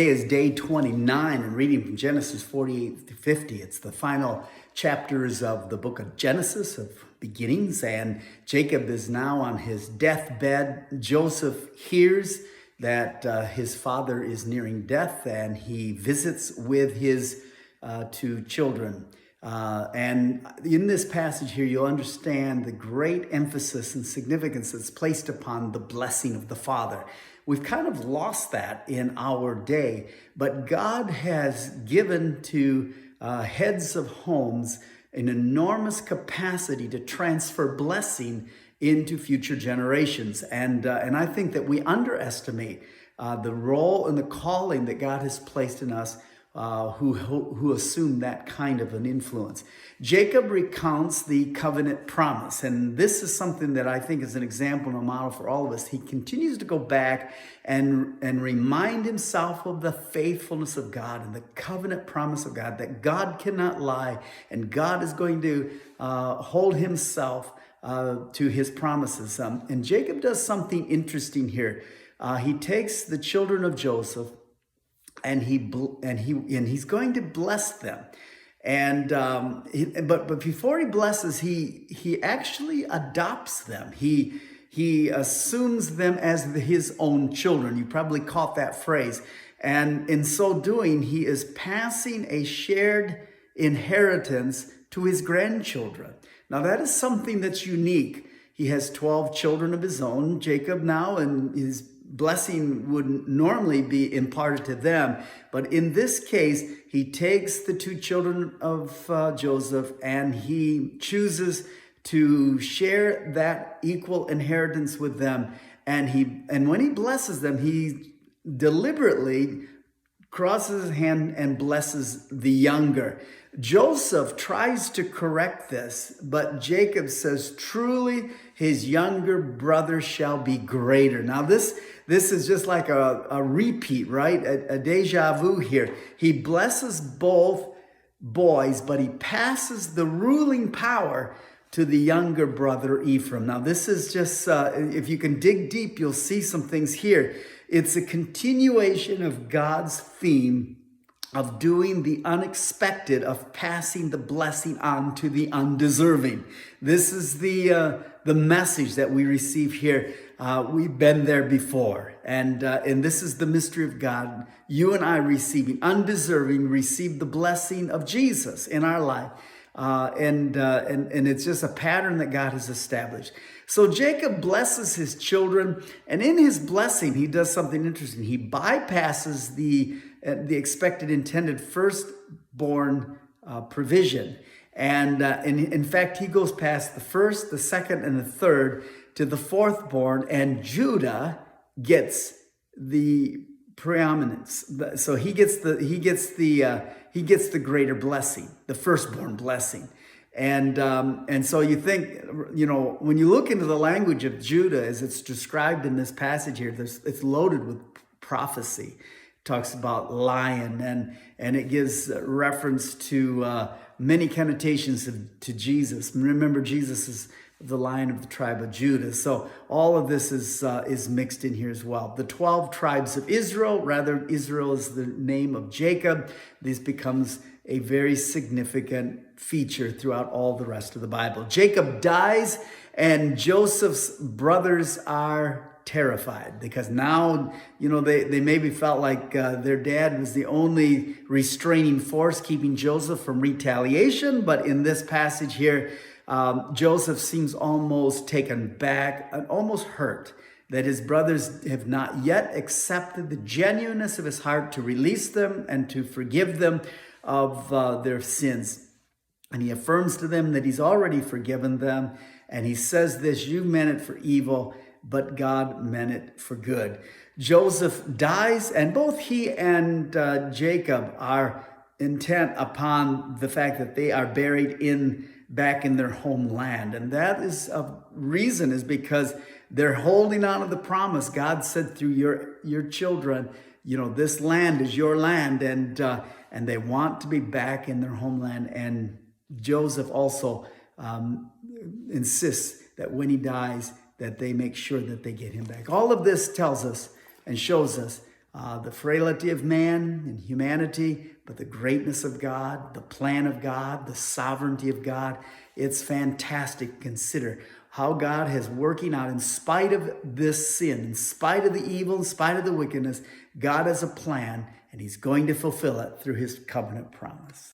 Today is day 29 and reading from Genesis 48 to 50. It's the final chapters of the book of Genesis, of beginnings, and Jacob is now on his deathbed. Joseph hears that his father is nearing death, and he visits with his two children. And in this passage here, you'll understand the great emphasis and significance that's placed upon the blessing of the father. We've kind of lost that in our day, but God has given to heads of homes an enormous capacity to transfer blessing into future generations. And I think that we underestimate the role and the calling that God has placed in us who assume that kind of an influence. Jacob recounts the covenant promise, and this is something that I think is an example and a model for all of us. He continues to go back and remind himself of the faithfulness of God and the covenant promise of God, that God cannot lie, and God is going to hold himself to his promises. And Jacob does something interesting here. He takes the children of Joseph, and he's going to bless them, but before he blesses, he actually adopts them. He assumes them as his own children. You probably caught that phrase, and in so doing, he is passing a shared inheritance to his grandchildren. Now that is something that's unique. He has 12 children of his own, Jacob now, and his blessing would normally be imparted to them. But in this case, he takes the two children of Joseph, and he chooses to share that equal inheritance with them. And when he blesses them, he deliberately crosses his hand and blesses the younger. Joseph tries to correct this, but Jacob says, truly his younger brother shall be greater. Now this is just like a repeat, right? A deja vu here. He blesses both boys, but he passes the ruling power to the younger brother Ephraim. Now this is just, if you can dig deep, you'll see some things here. It's a continuation of God's theme of doing the unexpected, of passing the blessing on to the undeserving. This is the message that we receive here. We've been there before, and this is the mystery of God. You and I receiving, undeserving, receive the blessing of Jesus in our life, and it's just a pattern that God has established. So Jacob blesses his children, and in his blessing, he does something interesting. He bypasses the expected intended firstborn provision. And in fact, he goes past the first, the second, and the third to the fourthborn, and Judah gets the preeminence. So he gets the greater blessing, the firstborn blessing. And so you think, when you look into the language of Judah as it's described in this passage here, it's loaded with prophecy. It talks about lion, and it gives reference to many connotations to Jesus. Remember, Jesus is the Lion of the tribe of Judah. So all of this is mixed in here as well. The 12 tribes of Israel, rather Israel is the name of Jacob. This becomes a very significant feature throughout all the rest of the Bible. Jacob dies, and Joseph's brothers are terrified because now, they maybe felt like their dad was the only restraining force keeping Joseph from retaliation. But in this passage here, Joseph seems almost taken back and almost hurt that his brothers have not yet accepted the genuineness of his heart to release them and to forgive them of their sins. And he affirms to them that he's already forgiven them. And he says this, you meant it for evil, but God meant it for good. Joseph dies, and both he and Jacob are intent upon the fact that they are buried back in their homeland. And that is a reason is because they're holding on to the promise. God said through your children, this land is your land, and they want to be back in their homeland. And Joseph also insists that when he dies, that they make sure that they get him back. All of this tells us and shows us the frailty of man and humanity, but the greatness of God, the plan of God, the sovereignty of God. It's fantastic to consider how God is working out in spite of this sin, in spite of the evil, in spite of the wickedness. God has a plan, and he's going to fulfill it through his covenant promise.